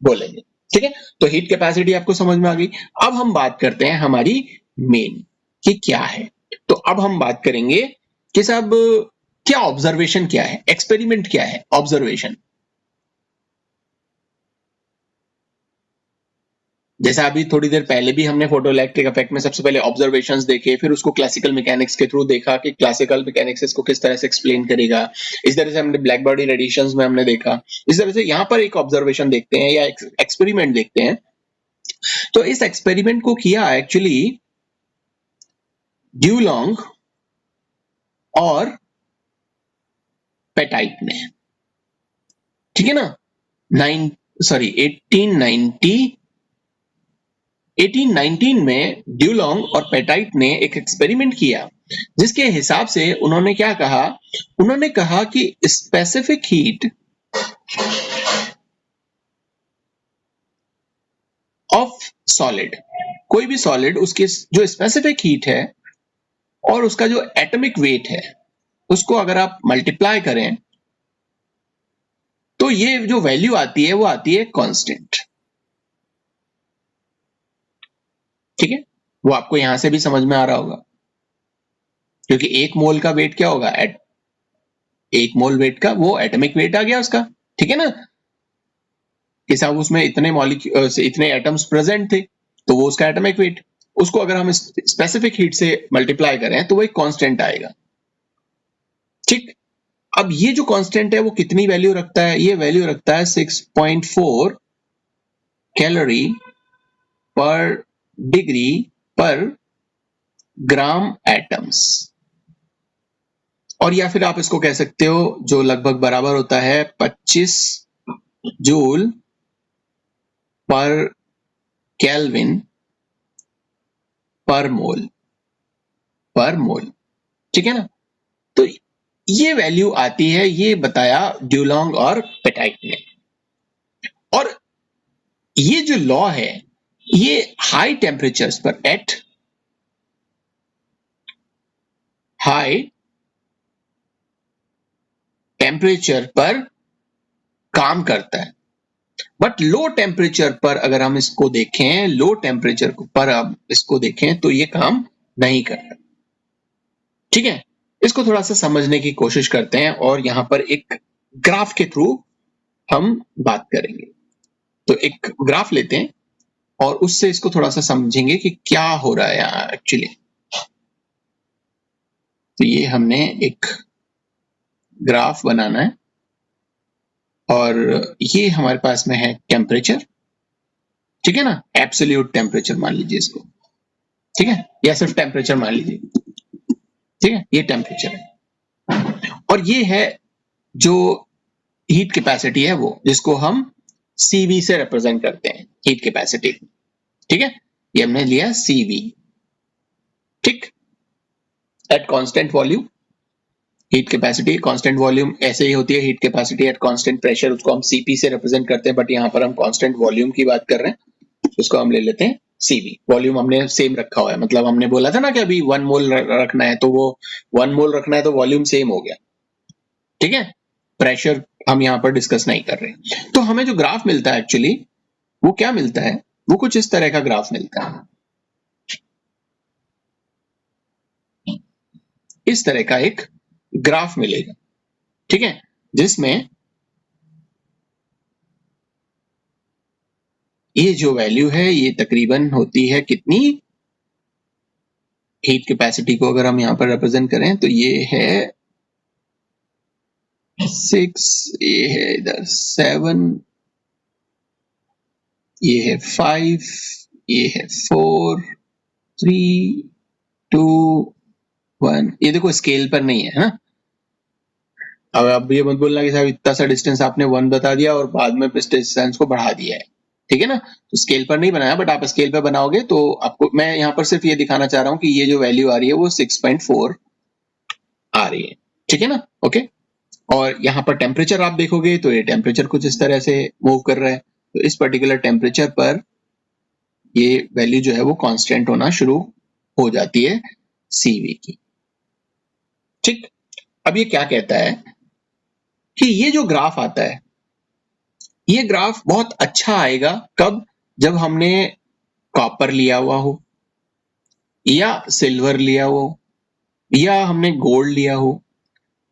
बोलेंगे। ठीक है, तो हीट कैपेसिटी आपको समझ में आ गई। अब हम बात करते हैं हमारी मेन कि क्या है। तो अब हम बात करेंगे कि साहब क्या ऑब्जर्वेशन क्या है, एक्सपेरिमेंट क्या है, ऑब्जर्वेशन। जैसा अभी थोड़ी देर पहले भी हमने फोटोइलेक्ट्रिक इफेक्ट में सबसे पहले ऑब्जर्वेशंस देखे, फिर उसको क्लासिकल मैकेनिक्स के थ्रू देखा कि क्लासिकल मैकेनिक्स इसको किस तरह से एक्सप्लेन करेगा। इस तरह से हमने ब्लैक बॉडी रेडिएशंस में हमने देखा। इस तरह से यहाँ पर एक ऑब्जर्वेशन देखते हैं या एक्सपेरिमेंट देखते हैं। तो इस एक्सपेरिमेंट को किया एक्चुअली ड्यूलॉन्ग और पेटाइट ने। ठीक है ना, 1819 में ड्यूलॉन्ग और पेटाइट ने एक एक्सपेरिमेंट किया जिसके हिसाब से उन्होंने क्या कहा, उन्होंने कहा कि स्पेसिफिक हीट ऑफ सॉलिड, कोई भी सॉलिड, उसकी जो स्पेसिफिक हीट है और उसका जो एटॉमिक वेट है उसको अगर आप मल्टीप्लाई करें तो ये जो वैल्यू आती है वो आती है कांस्टेंट। ठीक है, वो आपको यहां से भी समझ में आ रहा होगा, क्योंकि 1 मोल का वेट क्या होगा, 1 मोल वेट का वो एटॉमिक वेट आ गया उसका। ठीक है ना, कि साहब उसमें इतने मॉलिक्यूल इतने एटम्स प्रेजेंट थे तो वो उसका एटॉमिक वेट, उसको अगर हम स्पेसिफिक हीट से मल्टीप्लाई करें तो वो एक कांस्टेंट आएगा। ठीक, अब ये जो कांस्टेंट है वो कितनी वैल्यू रखता है, ये वैल्यू रखता है 6.4 कैलोरी पर डिग्री पर ग्राम एटम्स, और या फिर आप इसको कह सकते हो जो लगभग बराबर होता है 25 जूल पर केल्विन पर मोल। ठीक है ना, तो ये वैल्यू आती है, ये बताया ड्यूलॉन्ग और पेटाइट ने। और ये जो लॉ है ये हाई टेम्परेचर्स पर, एट हाई टेम्परेचर पर काम करता है, बट लो टेम्परेचर पर अगर हम इसको देखें, लो टेम्परेचर पर हम इसको देखें तो ये काम नहीं करता। ठीक है, इसको थोड़ा सा समझने की कोशिश करते हैं और यहां पर एक ग्राफ के थ्रू हम बात करेंगे। तो एक ग्राफ लेते हैं और उससे इसको थोड़ा सा समझेंगे कि क्या हो रहा है यहाँ एक्चुअली। तो ये हमने एक ग्राफ बनाना है और ये हमारे पास में है टेम्परेचर। ठीक है ना, एब्सोल्यूट टेम्परेचर मान लीजिए इसको। ठीक है, या सिर्फ टेम्परेचर मान लीजिए। ठीक है, ये टेम्परेचर है और ये है जो हीट कैपेसिटी है वो, जिसको हम CV से रिप्रेजेंट करते हैं, हीट कैपेसिटी। ठीक है, ये हमने लिया CV। ठीक, at constant volume heat capacity, constant volume ऐसे ही होती है, heat capacity at constant pressure, उसको हम CP से रिप्रेजेंट करते हैं, बट यहाँ पर हम कांस्टेंट वॉल्यूम की बात कर रहे हैं, उसको हम ले लेते हैं CV। वॉल्यूम हमने सेम रखा हुआ है, मतलब हमने बोला था ना कि अभी 1 मोल रखना है, तो वो 1 मोल रखना है तो वॉल्यूम सेम हो गया। ठीक है, प्रेशर हम यहाँ पर डिस्कस नहीं कर रहे। तो हमें जो ग्राफ मिलता है एक्चुअली वो क्या मिलता है, वो कुछ इस तरह का ग्राफ मिलता है, इस तरह का एक ग्राफ मिलेगा। ठीक है, जिसमें ये जो वैल्यू है ये तकरीबन होती है कितनी, हीट कैपेसिटी को अगर हम यहाँ पर रिप्रेजेंट करें तो ये है 6, ये है इधर 7, ये है 5, ये है 4, 3, 2, 1। ये देखो स्केल पर नहीं है ना। अब ये मत बोलना कि साहब इतना सा डिस्टेंस आपने 1 बता दिया और बाद में डिस्टेंस को बढ़ा दिया है। ठीक है ना, तो स्केल पर नहीं बनाया, बट आप स्केल पर बनाओगे तो आपको, मैं यहाँ पर सिर्फ ये दिखाना चाह रहा हूँ कि ये जो वैल्यू आ रही है वो 6.4 आ रही है। ठीक है ना, ओके। और यहाँ पर टेम्परेचर आप देखोगे तो ये टेम्परेचर कुछ इस तरह से मूव कर रहा है। तो इस पर्टिकुलर टेम्परेचर पर ये वैल्यू जो है वो कांस्टेंट होना शुरू हो जाती है CV की। ठीक, अब ये क्या कहता है कि ये जो ग्राफ आता है, ये ग्राफ बहुत अच्छा आएगा कब, जब हमने कॉपर लिया हुआ हो या सिल्वर लिया हो या हमने गोल्ड लिया हो,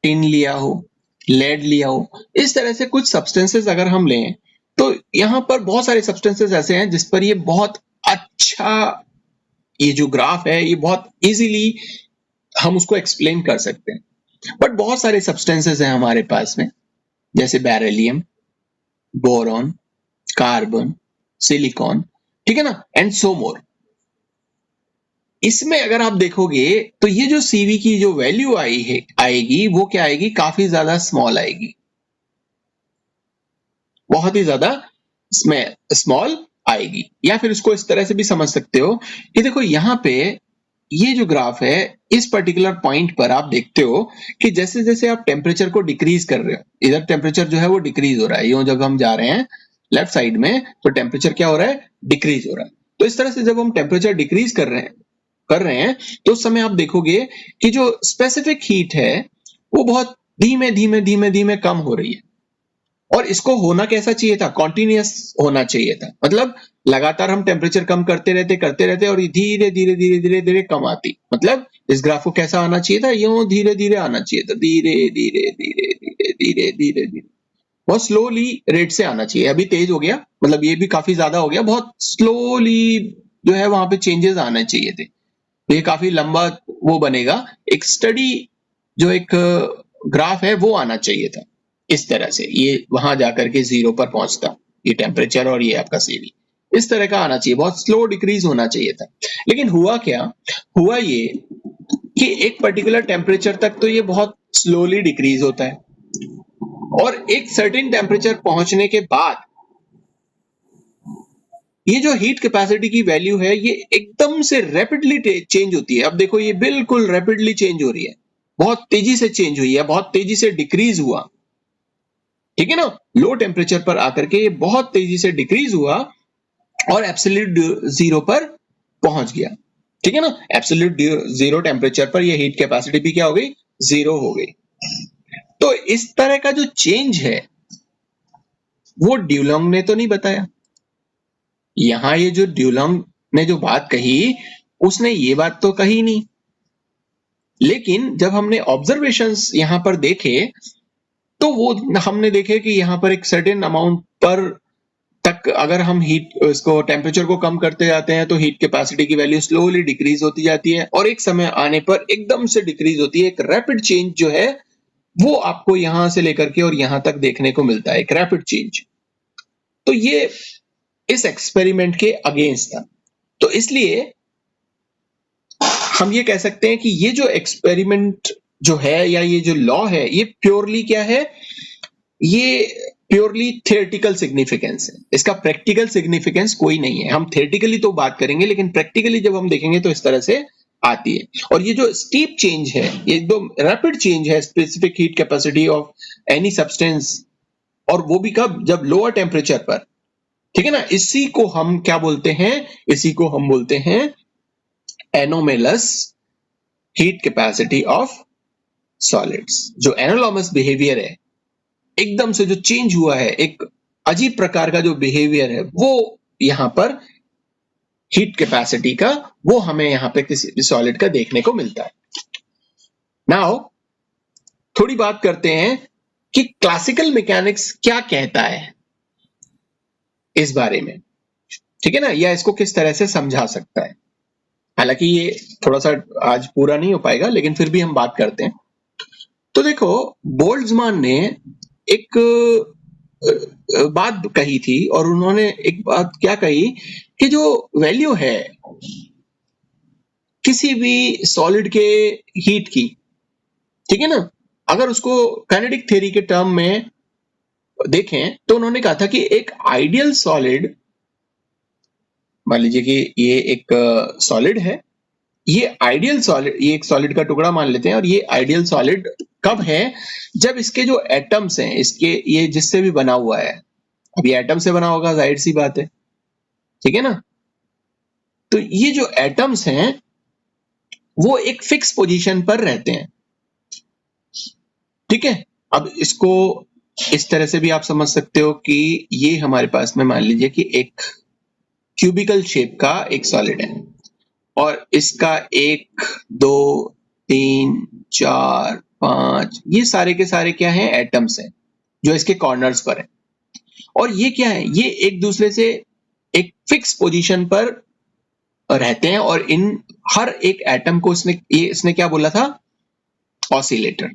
टिन लिया हो, लेड लिया हो। इस तरह से कुछ सब्सटेंसेस अगर हम लें तो यहां पर बहुत सारे सब्सटेंसेस ऐसे हैं जिस पर ये बहुत अच्छा, ये जो ग्राफ है ये बहुत इजीली हम उसको एक्सप्लेन कर सकते हैं। बट बहुत सारे सब्सटेंसेस हैं हमारे पास में, जैसे बेरिलियम, बोरॉन, कार्बन, सिलिकॉन, ठीक है ना, एंड सो मोर। इसमें अगर आप देखोगे तो ये जो CV की जो वैल्यू आएगी वो क्या आएगी, काफी ज्यादा स्मॉल आएगी, बहुत ही ज्यादा स्मॉल आएगी। या फिर इसको इस तरह से भी समझ सकते हो कि देखो यहां पे ये जो ग्राफ है, इस पर्टिकुलर पॉइंट पर आप देखते हो कि जैसे जैसे आप टेम्परेचर को डिक्रीज कर रहे हो, इधर टेम्परेचर जो है वो डिक्रीज हो रहा है, यूं जब हम जा रहे हैं लेफ्ट साइड में तो टेम्परेचर क्या हो रहा है, डिक्रीज हो रहा है। तो इस तरह से जब हम टेम्परेचर डिक्रीज कर रहे हैं तो उस समय आप देखोगे कि जो स्पेसिफिक हीट है वो बहुत धीमे धीमे धीमे धीमे कम हो रही है। और इसको होना कैसा चाहिए था, कॉन्टिन्यूअस होना चाहिए था, मतलब लगातार हम टेम्परेचर कम करते रहते और धीरे धीरे धीरे धीरे धीरे कम आती। मतलब इस ग्राफ को कैसा आना चाहिए था, यूं धीरे धीरे आना चाहिए था, धीरे धीरे धीरे धीरे धीरे धीरे धीरे, बहुत स्लोली रेट से आना चाहिए। अभी तेज हो गया, मतलब ये भी काफी ज्यादा हो गया, बहुत स्लोली जो है वहां पे चेंजेस आने चाहिए थे। तो ये काफी लंबा वो बनेगा, एक स्टडी जो एक ग्राफ है वो आना चाहिए था इस तरह से, ये वहां जाकर के 0 पर पहुंचता, ये टेम्परेचर और ये आपका CV इस तरह का आना चाहिए, बहुत स्लो डिक्रीज होना चाहिए था। लेकिन हुआ क्या, हुआ ये कि एक पर्टिकुलर टेम्परेचर तक तो ये बहुत स्लोली डिक्रीज होता है और एक सर्टेन टेम्परेचर पहुंचने के बाद ये जो हीट कैपेसिटी की वैल्यू है ये एकदम से रैपिडली चेंज होती है। अब देखो ये बिल्कुल रैपिडली चेंज हो रही है, बहुत तेजी से चेंज हुई है, बहुत तेजी से डिक्रीज हुआ, ठीक है ना। लो टेम्परेचर पर आकर के ये बहुत तेजी से डिक्रीज हुआ और एब्सोल्यूट 0 पर पहुंच गया, ठीक है ना। एब्सोल्यूट 0 टेम्परेचर पर ये हीट कैपेसिटी भी क्या हो गई, 0 हो गई। तो इस तरह का जो चेंज है वो ड्यूलॉन्ग ने तो नहीं बताया। यहां ये जो ड्यूलॉन्ग ने जो बात कही उसने ये बात तो कही नहीं, लेकिन जब हमने ऑब्जर्वेशंस यहां पर देखे तो वो हमने देखे कि यहां पर एक सर्टेन अमाउंट पर तक अगर हम हीट इसको टेम्परेचर को कम करते जाते हैं तो हीट कैपेसिटी की वैल्यू स्लोली डिक्रीज होती जाती है और एक समय आने पर एकदम से डिक्रीज होती है। एक रैपिड चेंज जो है वो आपको यहां से लेकर के और यहां तक देखने को मिलता है, एक रैपिड चेंज। तो ये इस एक्सपेरिमेंट के अगेंस्ट था। तो इसलिए हम ये कह सकते हैं कि ये जो एक्सपेरिमेंट जो है या ये जो लॉ है ये प्योरली क्या है, ये प्योरली थियोरेटिकल सिग्निफिकेंस है, इसका प्रैक्टिकल सिग्निफिकेंस कोई नहीं है। हम थियोरेटिकली तो बात करेंगे लेकिन प्रैक्टिकली जब हम देखेंगे तो इस तरह से आती है। और ये जो स्टीप चेंज है, ये एकदम रैपिड चेंज है specific heat capacity of any substance, और वो भी कब, जब लोअर टेम्परेचर पर, ठीक है ना। इसी को हम क्या बोलते हैं, इसी को हम बोलते हैं anomalous heat capacity of solids. जो एनोलॉमस बिहेवियर है, एकदम से जो चेंज हुआ है, एक अजीब प्रकार का जो बिहेवियर है वो यहां पर हीट कैपेसिटी का, वो हमें यहां पे किसी भी सॉलिड का देखने को मिलता है। नाउ थोड़ी बात करते हैं कि क्लासिकल मैकेनिक्स क्या कहता है इस बारे में, ठीक है ना, या इसको किस तरह से समझा सकता है। हालांकि ये थोड़ा सा आज पूरा नहीं हो पाएगा लेकिन फिर भी हम बात करते हैं। तो देखो बोल्ट्जमान ने एक बात कही थी और उन्होंने एक बात क्या कही कि जो वैल्यू है किसी भी सॉलिड के हीट की, ठीक है ना, अगर उसको काइनेटिक थ्योरी के टर्म में देखें तो उन्होंने कहा था कि एक आइडियल सॉलिड, मान लीजिए कि ये एक सॉलिड है, ये आइडियल सॉलिड, ये एक सॉलिड का टुकड़ा मान लेते हैं, और ये आइडियल सॉलिड कब है, जब इसके जो एटम्स हैं, इसके ये जिससे भी बना हुआ है, अब ये एटम से बना होगा, जाहिर सी बात है, ठीक है ना, तो ये जो एटम्स हैं वो एक फिक्स पोजीशन पर रहते हैं, ठीक है। अब इसको इस तरह से भी आप समझ सकते हो कि ये हमारे पास में मान लीजिए कि एक क्यूबिकल शेप का एक सॉलिड है और इसका 1 2 3 4 5 ये सारे के सारे क्या हैं, एटम्स हैं जो इसके कॉर्नर्स पर है। और ये क्या है, ये एक दूसरे से एक फिक्स पोजीशन पर रहते हैं और इन हर एक एटम को इसने क्या बोला था, ऑसिलेटर।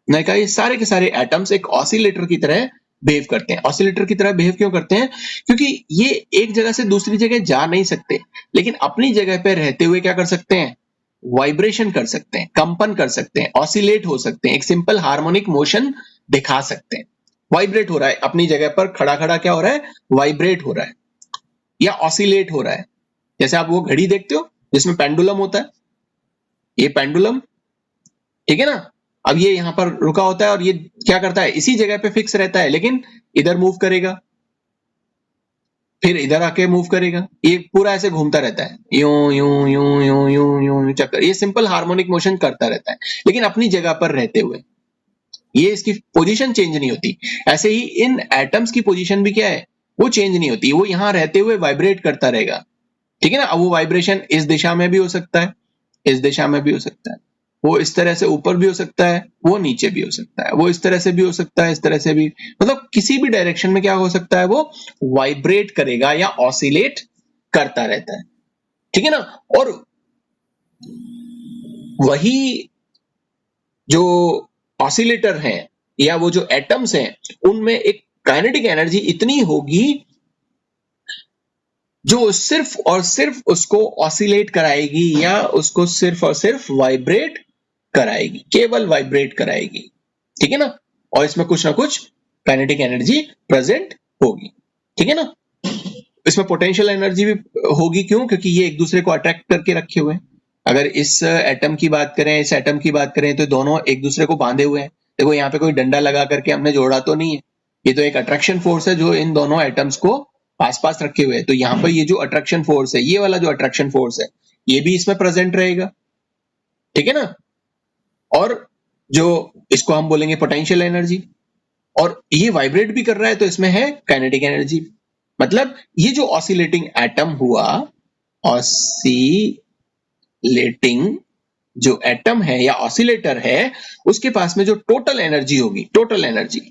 मैंने कहा ये सारे के सारे एटम्स एक ऑसिलेटर की तरह बिहेव करते हैं। ऑसिलेटर की तरह बिहेव क्यों करते हैं, क्योंकि ये एक जगह से दूसरी जगह जा नहीं सकते, लेकिन अपनी जगह पर रहते हुए क्या कर सकते हैं, वाइब्रेशन कर सकते हैं, कंपन कर सकते हैं, ऑसिलेट हो सकते हैं, एक सिंपल हार्मोनिक मोशन दिखा सकते हैं। वाइब्रेट हो रहा है अपनी जगह पर खड़ा खड़ा, क्या हो रहा है, वाइब्रेट हो रहा है या ऑसिलेट हो रहा है। जैसे आप वो घड़ी देखते हो जिसमें पेंडुलम होता है, ये पेंडुलम, ठीक है ना। अब ये यहां पर रुका होता है और ये क्या करता है, इसी जगह पे फिक्स रहता है, लेकिन इधर मूव करेगा, फिर इधर आके मूव करेगा, ये पूरा ऐसे घूमता रहता है, यूं यूं यूं यूं यूं यूं चक्कर, ये सिंपल हार्मोनिक मोशन करता रहता है, लेकिन अपनी जगह पर रहते हुए, ये इसकी पोजीशन चेंज नहीं होती। ऐसे ही इन एटम्स की पोजीशन भी क्या है, वो चेंज नहीं होती, वो यहां रहते हुए वाइब्रेट करता रहेगा, ठीक है ना। अब वो वाइब्रेशन इस दिशा में भी हो सकता है, इस दिशा में भी हो सकता है, वो इस तरह से ऊपर भी हो सकता है, वो नीचे भी हो सकता है, वो इस तरह से भी हो सकता है, इस तरह से भी, मतलब किसी भी डायरेक्शन में क्या हो सकता है, वो वाइब्रेट करेगा या ऑसिलेट करता रहता है, ठीक है ना। और वही जो ऑसिलेटर हैं या वो जो एटम्स हैं, उनमें एक काइनेटिक एनर्जी इतनी होगी जो सिर्फ और सिर्फ उसको ऑसिलेट कराएगी या उसको सिर्फ और सिर्फ वाइब्रेट कराएगी, केवल वाइब्रेट कराएगी, ठीक है ना। और इसमें कुछ ना कुछ काइनेटिक एनर्जी प्रेजेंट होगी, ठीक है ना। इसमें पोटेंशियल एनर्जी भी होगी, क्यों, क्योंकि ये एक दूसरे को अट्रैक्ट करके रखे हुए हैं। अगर इस एटम की बात करें, इस एटम की बात करें, तो दोनों एक दूसरे को बांधे हुए हैं। देखो यहाँ पे कोई डंडा लगा करके हमने जोड़ा तो नहीं है, ये तो एक अट्रैक्शन फोर्स है जो इन दोनों एटम्स को पास पास रखे हुए हैं। तो यहाँ पर ये जो अट्रैक्शन फोर्स है, ये वाला जो अट्रैक्शन फोर्स है, ये भी इसमें प्रेजेंट रहेगा, ठीक है ना। और जो इसको हम बोलेंगे पोटेंशियल एनर्जी, और ये वाइब्रेट भी कर रहा है तो इसमें है काइनेटिक एनर्जी। मतलब ये जो ऑसिलेटिंग एटम हुआ, ऑसिलेटिंग जो एटम है या ऑसिलेटर है, उसके पास में जो टोटल एनर्जी होगी, टोटल एनर्जी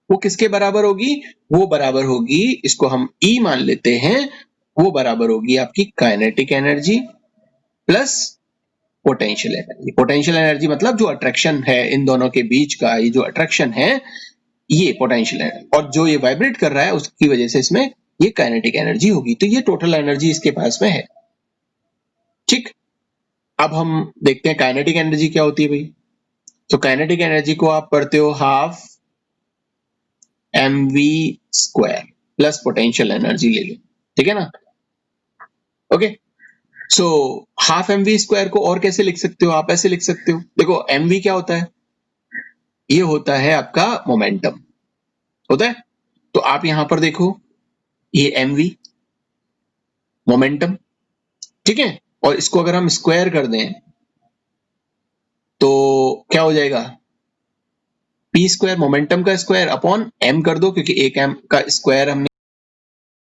वो किसके बराबर होगी, वो बराबर होगी, इसको हम E मान लेते हैं, वो बराबर होगी आपकी kinetic energy plus potential energy. Potential energy मतलब जो अट्रैक्शन है इन दोनों के बीच का, ये जो अट्रैक्शन है, ये पोटेंशियल एनर्जी, और जो ये वाइब्रेट कर रहा है उसकी वजह से इसमें ये काइनेटिक एनर्जी होगी। तो ये टोटल एनर्जी इसके पास में है, ठीक। अब हम देखते हैं काइनेटिक एनर्जी क्या होती है भाई। तो काइनेटिक एनर्जी को आप पढ़ते हो half mv square plus potential energy ले लो, ठीक है ना। Okay, so half mv square को और कैसे लिख सकते हो, आप ऐसे लिख सकते हो, देखो mv क्या होता है, ये होता है आपका मोमेंटम होता है। तो आप यहां पर देखो, ये mv मोमेंटम, ठीक है, और इसको अगर हम स्क्वायर कर दें तो क्या हो जाएगा, p स्क्वायर, मोमेंटम का स्क्वायर अपॉन m कर दो, क्योंकि एक m का स्क्वायर हमने